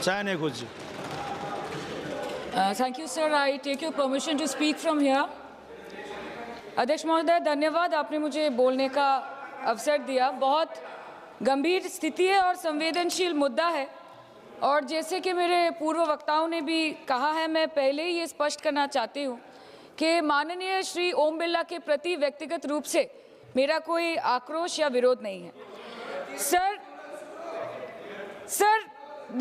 चाहे कुछ। Thank you, sir. I take your permission to speak from here. अध्यक्ष महोदय, धन्यवाद, आपने मुझे बोलने का अवसर दिया। बहुत गंभीर स्थिति है और संवेदनशील मुद्दा है, और जैसे कि मेरे पूर्व वक्ताओं ने भी कहा है, मैं पहले ही ये स्पष्ट करना चाहती हूँ कि माननीय श्री ओम बिरला के प्रति व्यक्तिगत रूप से मेरा कोई आक्रोश या विरोध नहीं है। Sir,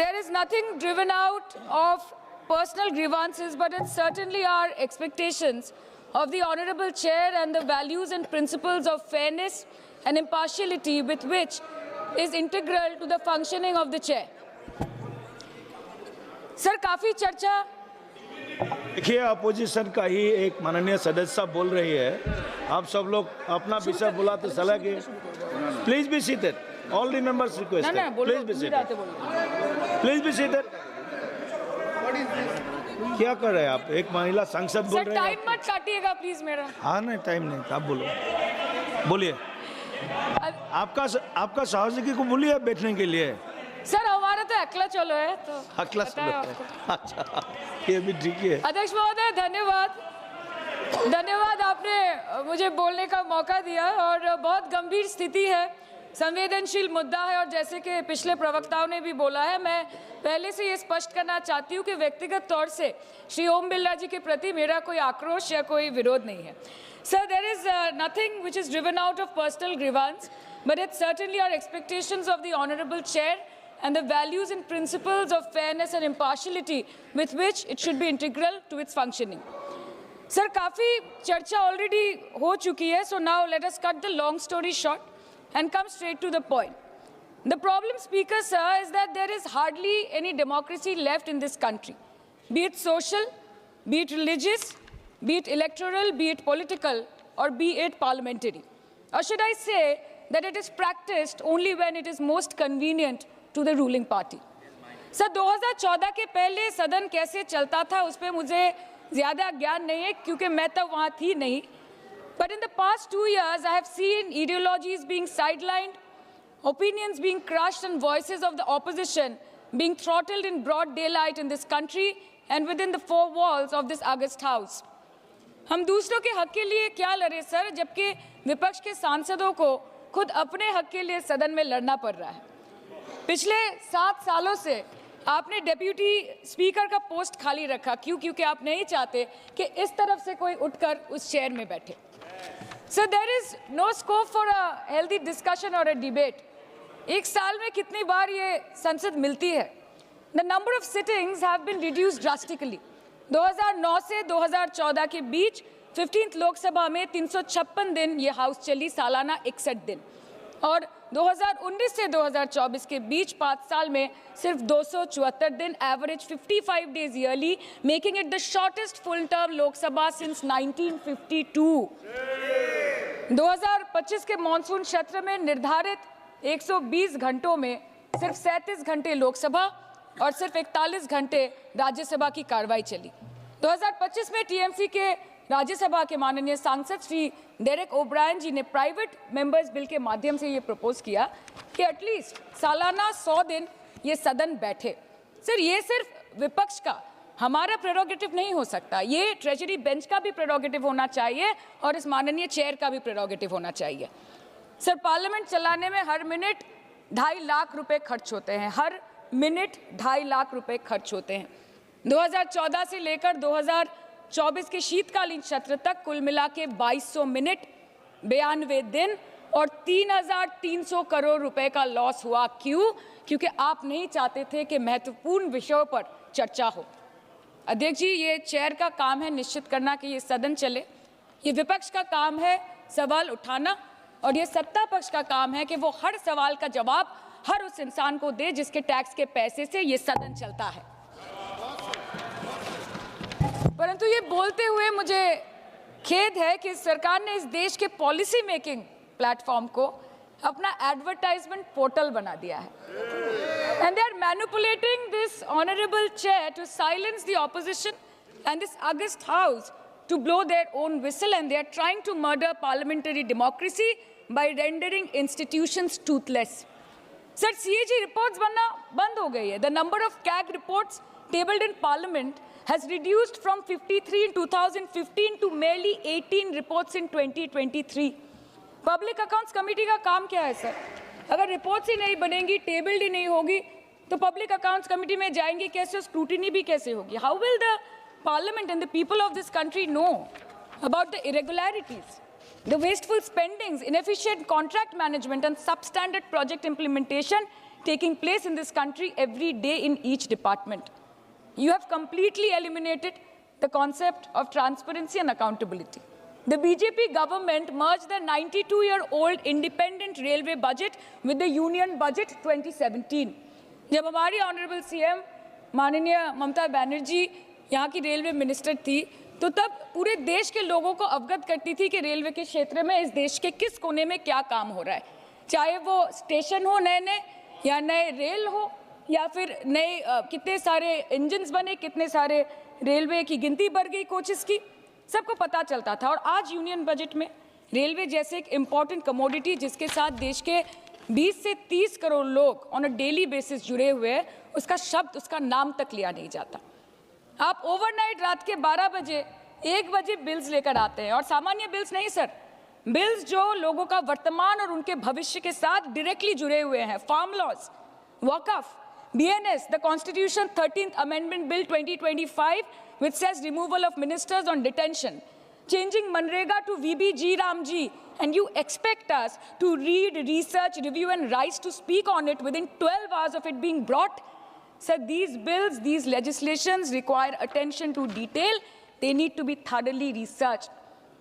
there is nothing driven out of personal grievances, but it's certainly our expectations of the Honorable Chair and the values and principles of fairness and impartiality with which is integral to the functioning of the Chair. Sir, काफ़ी चर्चा। देखिए, opposition का ही एक माननीय सदस्य साहब बोल रही है, आप सब लोग अपना विषय बुलाते सलाह के। Please be seated, all the members request, please be seated, please be seated. क्या कर रहे हैं आप? एक महिला सांसद बोल रहे हैं। टाइम मत काटिएगा प्लीज मेरा। हाँ, नहीं टाइम नहीं, आप बोलो, बोलिए। आपका सहयोगी को बोलिए बैठने के लिए। सर, हमारा तो अकेला चलो है, तो अकेला चलो है। अच्छा, ये भी ठीक है। अध्यक्ष महोदय, धन्यवाद, आपने मुझे बोलने का मौका दिया। और बहुत गंभीर स्थिति है, संवेदनशील मुद्दा है, और जैसे कि पिछले प्रवक्ताओं ने भी बोला है, मैं पहले से ये स्पष्ट करना चाहती हूँ कि व्यक्तिगत तौर से श्री ओम बिरला जी के प्रति मेरा कोई आक्रोश या कोई विरोध नहीं है। Sir, there is nothing which is driven out of personal grievance, but it's certainly our expectations of the honourable chair and the values and principles of fairness and impartiality with which it should be integral to its functioning. Sir, काफ़ी चर्चा already हो चुकी है, so now let us cut the long story short and come straight to the point. The problem, Speaker, sir, is that there is hardly any democracy left in this country, be it social, be it religious, be it electoral, be it political, or be it parliamentary. Or should I say that it is practiced only when it is most convenient to the ruling party. Sir, 2014 के पहले सदन कैसे चलता था उस पर मुझे ज़्यादा ज्ञान नहीं है, क्योंकि मैं तब वहाँ थी नहीं। But in the past 2 years, I have seen ideologies being sidelined, opinions being crushed, and voices of the opposition being throttled in broad daylight in this country and within the four walls of this August House. हम दूसरों के हक के लिए क्या लड़े sir, जबकि विपक्ष के सांसदों को खुद अपने हक के लिए सदन में लड़ना पड़ रहा है। पिछले 7 सालों से आपने डेप्यूटी स्पीकर का पोस्ट खाली रखा। क्यों? क्योंकि आप नहीं चाहते कि इस तरफ से कोई उठकर उस चेयर में बैठे। So there is no scope for a healthy discussion और अ डिबेट। एक साल में कितनी बार ये संसद मिलती है? The number of sittings have been reduced drastically. 2009 से 2014 के बीच 15th लोकसभा में 356 दिन ये हाउस चली, सालाना 61 दिन, और 2019 से 2024 के बीच 5 साल में सिर्फ 274 दिन, average 55 days yearly, making it the shortest full term Lok Sabha since 1952। 2025 के मॉनसून सत्र में निर्धारित 120 घंटों में सिर्फ 37 घंटे लोकसभा और सिर्फ 41 घंटे राज्यसभा की कार्रवाई चली। 2025 में टीएमसी के राज्यसभा के माननीय सांसद श्री डेरेक ओब्रायन जी ने प्राइवेट मेंबर्स बिल के माध्यम से ये प्रपोज किया कि एटलीस्ट सालाना 100 दिन ये सदन बैठे। सर, ये सिर्फ विपक्ष का, हमारा प्रेरोगेटिव नहीं हो सकता, ये ट्रेजरी बेंच का भी प्रेरोगेटिव होना चाहिए और इस माननीय चेयर का भी प्रेरोगेटिव होना चाहिए। सर, पार्लियामेंट चलाने में हर मिनट 2.5 लाख रुपए खर्च होते हैं, हर मिनट 2.5 लाख रुपए खर्च होते हैं। 2014 से लेकर 2024 के शीतकालीन सत्र तक कुल मिला के 2200 मिनट, 92 दिन और 3,300 करोड़ रुपए का लॉस हुआ। क्यों? क्योंकि आप नहीं चाहते थे कि महत्वपूर्ण विषयों पर चर्चा हो। अध्यक्ष जी, ये चेयर का काम है निश्चित करना कि ये सदन चले, ये विपक्ष का काम है सवाल उठाना, और ये सत्ता पक्ष का काम है कि वो हर सवाल का जवाब हर उस इंसान को दे जिसके टैक्स के पैसे से ये सदन चलता है। परंतु ये बोलते हुए मुझे खेद है कि सरकार ने इस देश के पॉलिसी मेकिंग प्लेटफॉर्म को अपना एडवर्टाइजमेंट पोर्टल बना दिया है, and they are manipulating this honourable chair to silence the opposition and this august house to blow their own whistle, and they are trying to murder parliamentary democracy by rendering institutions toothless. Sir CAG reports बनना बंद हो गई है. The number of CAG reports tabled in parliament has reduced from 53 in 2015 to merely 18 reports in 2023. Public accounts committee का काम क्या है sir? अगर रिपोर्ट्स ही नहीं बनेंगी, टेबल्ड ही नहीं होगी, तो पब्लिक अकाउंट्स कमेटी में जाएंगी कैसे, स्क्रूटिनी भी कैसे होगी? How will the parliament and the people of this country know about the irregularities, the wasteful spendings, inefficient contract management and substandard project implementation taking place in this country every day in each department? You have completely eliminated the concept of transparency and accountability. The BJP government merged the 92-year-old independent railway budget with the union budget 2017. जब हमारी honourable CM माननीय ममता बनर्जी यहाँ की railway minister थी, तो तब पूरे देश के लोगों को अवगत करती थी कि रेलवे के क्षेत्र में इस देश के किस कोने में क्या काम हो रहा है, चाहे वो स्टेशन हो नए नए या नए रेल हो या फिर नए कितने सारे इंजन्स बने, कितने सारे रेलवे की गिनती बढ़ गई, कोचेस की, सबको पता चलता था. और आज यूनियन बजट में रेलवे जैसे एक इम्पॉर्टेंट कमोडिटी जिसके साथ देश के 20 से 30 करोड़ लोग ऑन अ डेली बेसिस जुड़े हुए हैं, उसका शब्द, उसका नाम तक लिया नहीं जाता. आप ओवरनाइट रात के 12 बजे 1 बजे बिल्स लेकर आते हैं, और सामान्य बिल्स नहीं सर, बिल्स जो लोगों का वर्तमान और उनके भविष्य के साथ डायरेक्टली जुड़े हुए हैं. Farm laws, Waqf, BNS, the Constitution 13th Amendment Bill 2025, which says removal of ministers on detention, changing Manrega to VBG Ramji, and you expect us to read, research, review and rise to speak on it within 12 hours of it being brought? Sir, these bills, these legislations require attention to detail. They need to be thoroughly researched.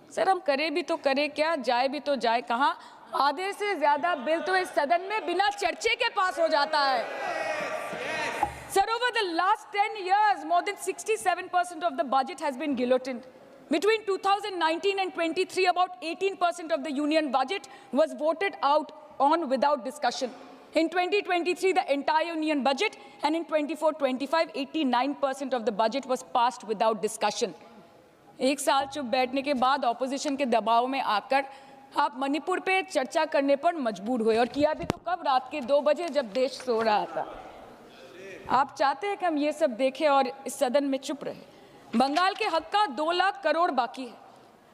Sir, हम करें भी तो करें क्या, जाए भी तो जाए कहाँ? आधे से ज़्यादा बिल तो इस सदन में बिना चर्चे के पास हो जाता है. Sir, over the last 10 years, more than 67% of the budget has been guillotined. Between 2019 and 23, about 18% of the union budget was voted out on without discussion. In 2023, the entire union budget, and in 24-25, 89% of the budget was passed without discussion. एक साल चुप बैठने के बाद opposition के दबाव में आकर आप मणिपुर पे चर्चा करने पर मजबूर हुए, और किया भी तो कब, रात के 2 बजे जब देश सो रहा था. आप चाहते हैं कि हम ये सब देखें और इस सदन में चुप रहे. बंगाल के हक का 2 लाख करोड़ बाकी है.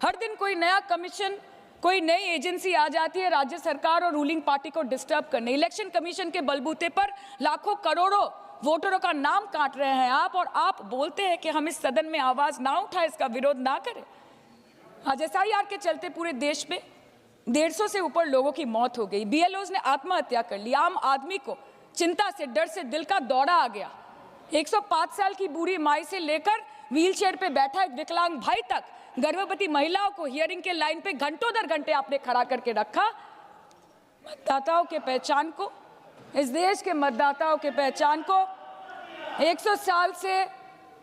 हर दिन कोई नया कमीशन, कोई नई एजेंसी आ जाती है राज्य सरकार और रूलिंग पार्टी को डिस्टर्ब करने. इलेक्शन कमीशन के बलबूते पर लाखों करोड़ों वोटरों का नाम काट रहे हैं आप, और आप बोलते हैं कि हम इस सदन में आवाज ना उठाएं, इसका विरोध ना करें. आज SIR के चलते पूरे देश में 150 से ऊपर लोगों की मौत हो गई. BLOs ने आत्महत्या कर ली. आम आदमी को चिंता से, डर से दिल का दौरा आ गया. 105 साल की बूढ़ी माई से लेकर व्हीलचेयर पे बैठा एक विकलांग भाई तक, गर्भवती महिलाओं को हियरिंग के लाइन पे घंटों दर घंटे आपने खड़ा करके रखा. मतदाताओं के पहचान को, इस देश के मतदाताओं के पहचान को, 100 साल से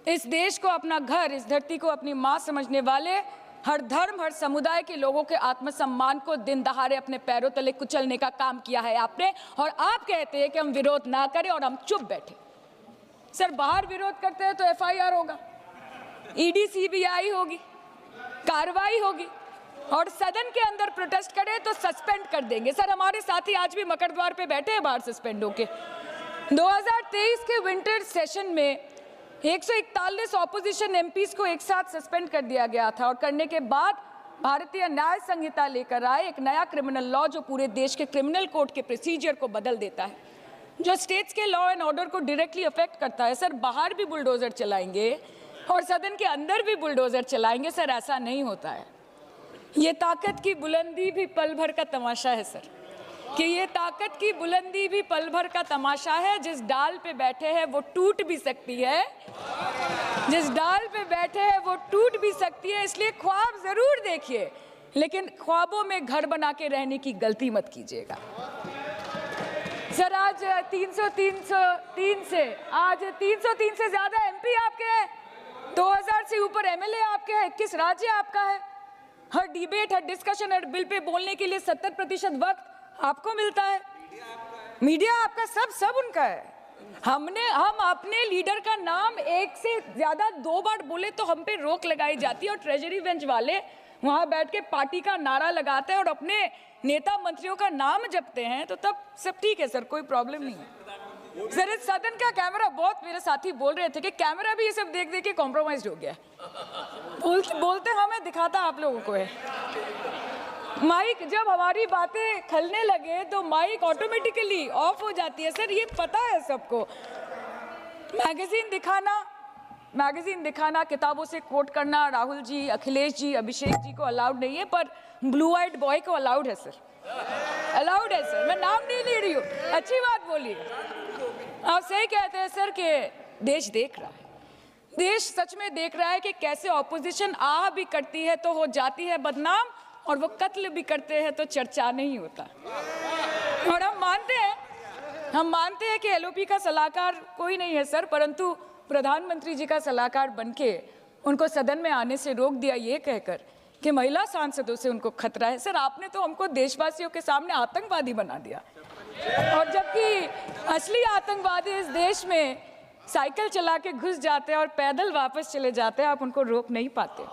इस देश को अपना घर, इस धरती को अपनी माँ समझने वाले, हर धर्म, हर समुदाय के लोगों के आत्मसम्मान को दिन दहाड़े अपने पैरों तले कुचलने का काम किया है आपने. और आप कहते हैं कि हम विरोध ना करें और हम चुप बैठे. सर, बाहर विरोध करते हैं तो FIR होगा, ED CBI होगी, कार्रवाई होगी, और सदन के अंदर प्रोटेस्ट करें तो सस्पेंड कर देंगे. सर, हमारे साथी आज भी मकर द्वार पे बैठे हैं बाहर सस्पेंड होके. 2023 के विंटर सेशन में 141 ऑपोजिशन MPs को एक साथ सस्पेंड कर दिया गया था, और करने के बाद भारतीय न्याय संहिता लेकर आए एक नया क्रिमिनल लॉ जो पूरे देश के क्रिमिनल कोड के प्रोसीजर को बदल देता है, जो स्टेट्स के लॉ एंड ऑर्डर को डायरेक्टली अफेक्ट करता है. सर, बाहर भी बुलडोजर चलाएंगे और सदन के अंदर भी बुलडोजर चलाएंगे. सर, ऐसा नहीं होता है. ये ताकत की बुलंदी भी पल भर का तमाशा है सर, कि ये ताकत की बुलंदी भी पल भर का तमाशा है. जिस डाल पे बैठे हैं वो टूट भी सकती है, जिस डाल पे बैठे हैं वो टूट भी सकती है. इसलिए ख्वाब जरूर देखिए, लेकिन ख्वाबों में घर बना के रहने की गलती मत कीजिएगा. सर, आज 303 से ज्यादा MP आपके हैं, 2000 से ऊपर MLA आपके हैं, 21 राज्य आपका है. हर डिबेट, हर डिस्कशन, हर बिल पे बोलने के लिए 70% वक्त आपको मिलता है. मीडिया आपका, सब उनका है. हम अपने लीडर का नाम 1 से ज्यादा 2 बार बोले तो हम पे रोक लगाई जाती है, और ट्रेजरी बेंच वाले वहाँ बैठ के पार्टी का नारा लगाते हैं और अपने नेता मंत्रियों का नाम जपते हैं तो तब सब ठीक है सर, कोई प्रॉब्लम नहीं है सर। इस सदन का कैमरा, बहुत मेरे साथी बोल रहे थे कि कैमरा भी ये सब देख देख के कॉम्प्रोमाइज हो गया। बोलते हमें दिखाता आप लोगों को है। माइक जब हमारी बातें खलने लगे तो माइक ऑटोमेटिकली ऑफ हो जाती है सर, ये पता है सबको। मैगजीन दिखाना, किताबों से कोट करना राहुल जी, अखिलेश जी, अभिषेक जी को अलाउड नहीं है, पर ब्लू आइड बॉय को अलाउड है सर, अलाउड है सर। मैं नाम नहीं ले रही हूँ, अच्छी बात बोलिए। आप सही कहते हैं सर कि देश देख रहा है, देश सच में देख रहा है कि कैसे ऑपोजिशन आ भी करती है तो हो जाती है बदनाम, और वो कत्ल भी करते हैं तो चर्चा नहीं होता। और हम मानते हैं कि एलओपी का सलाहकार कोई नहीं है सर, परंतु प्रधानमंत्री जी का सलाहकार बनके उनको सदन में आने से रोक दिया ये कहकर कि महिला सांसदों से उनको खतरा है। सर आपने तो हमको देशवासियों के सामने आतंकवादी बना दिया, और जबकि असली आतंकवादी इस देश में साइकिल चला के घुस जाते हैं और पैदल वापस चले जाते हैं, आप उनको रोक नहीं पाते।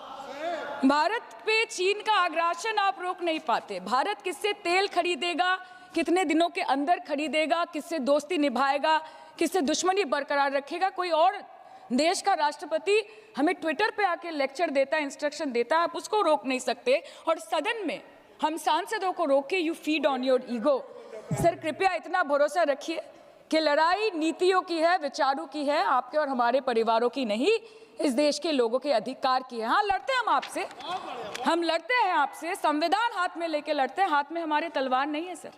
भारत पे चीन का आग्रासन आप रोक नहीं पाते। भारत किससे तेल खरीदेगा, कितने दिनों के अंदर खरीदेगा, किससे दोस्ती निभाएगा, किससे दुश्मनी बरकरार रखेगा, कोई और देश का राष्ट्रपति हमें ट्विटर पे आके लेक्चर देता है, इंस्ट्रक्शन देता है, आप उसको रोक नहीं सकते। और सदन में हम सांसदों को रोक के you feed on your ego. Sir कृपया इतना भरोसा रखिए कि लड़ाई नीतियों की है, विचारों की है, आपके और हमारे परिवारों की नहीं, इस देश के लोगों के अधिकार की है। हाँ लड़ते हैं हम आपसे, हम लड़ते हैं आपसे, संविधान हाथ में लेके लड़ते हैं, हाथ में हमारे तलवार नहीं है सर।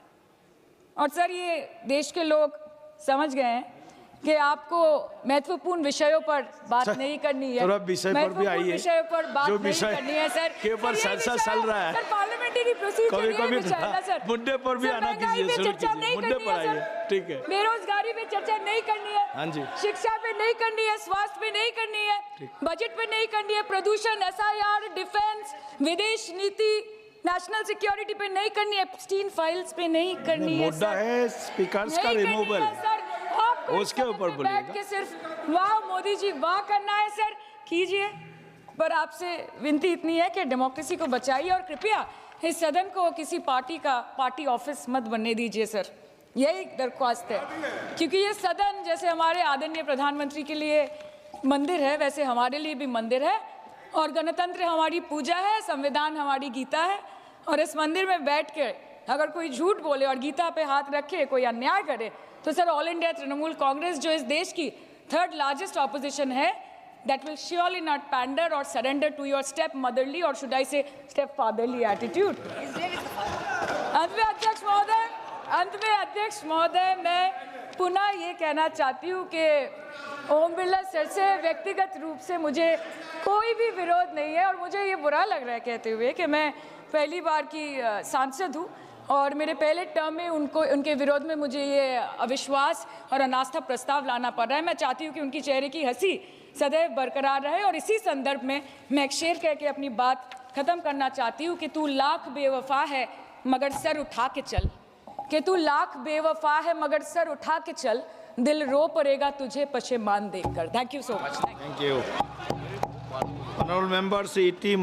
और सर ये देश के लोग समझ गए हैं कि आपको महत्वपूर्ण विषयों पर बात नहीं करनी है, महत्वपूर्ण विषयों पर बात नहीं करनी है सर, के ऊपर चर्चा चल रहा है सर, पार्लियामेंट्री प्रोसीजर कभी सर, मुद्दे पर भी आना कीजिए, चर्चा नहीं मुद्दे करनी पर है आइए, सर, ठीक है। बेरोजगारी पे चर्चा नहीं करनी है, हाँ जी, शिक्षा पे नहीं करनी है, स्वास्थ्य पे नहीं करनी है, बजट पे नहीं करनी है, प्रदूषण, SIR, डिफेंस, विदेश नीति, नेशनल सिक्योरिटी पे नहीं करनी है, एप्स्टीन फाइल्स पे नहीं करनी है। मुद्दा है स्पीकर्स का रिमूवल, उसके ऊपर बोलिएगा। बैठ के सिर्फ वाह मोदी जी वाह करना है सर, कीजिए, पर आपसे विनती इतनी है कि डेमोक्रेसी को बचाइए और कृपया इस सदन को किसी पार्टी ऑफिस मत बनने दीजिए सर, यही दरख्वास्त है। क्योंकि ये सदन जैसे हमारे आदरणीय प्रधानमंत्री के लिए मंदिर है, वैसे हमारे लिए भी मंदिर है, और गणतंत्र हमारी पूजा है, संविधान हमारी गीता है। और इस मंदिर में बैठ के अगर कोई झूठ बोले और गीता पे हाथ रखे, कोई अन्याय करे, तो sir all India Trinamool Congress जो इस देश की 3rd लार्जेस्ट ऑपोजिशन है, that will surely not pander or surrender to your step motherly or should I say step fatherly attitude। अंत में अध्यक्ष महोदय मैं पुनः ये कहना चाहती हूँ कि ओम बिरला सर से व्यक्तिगत रूप से मुझे कोई भी विरोध नहीं है, और मुझे ये बुरा लग रहा है कहते हुए कि मैं पहली बार की सांसद हूँ और मेरे पहले टर्म में उनके विरोध में मुझे ये अविश्वास और अनास्था प्रस्ताव लाना पड़ रहा है। मैं चाहती हूँ कि उनकी चेहरे की हंसी सदैव बरकरार रहे, और इसी संदर्भ में मैं एक शेर कह के अपनी बात खत्म करना चाहती हूँ कि तू लाख बेवफा है मगर सर उठा के चल, कि तू लाख बेवफा है मगर सर उठा के चल, दिल रो पड़ेगा तुझे पशेमान देखकर। Thank you so much. Thank you. Honourable members, E.T.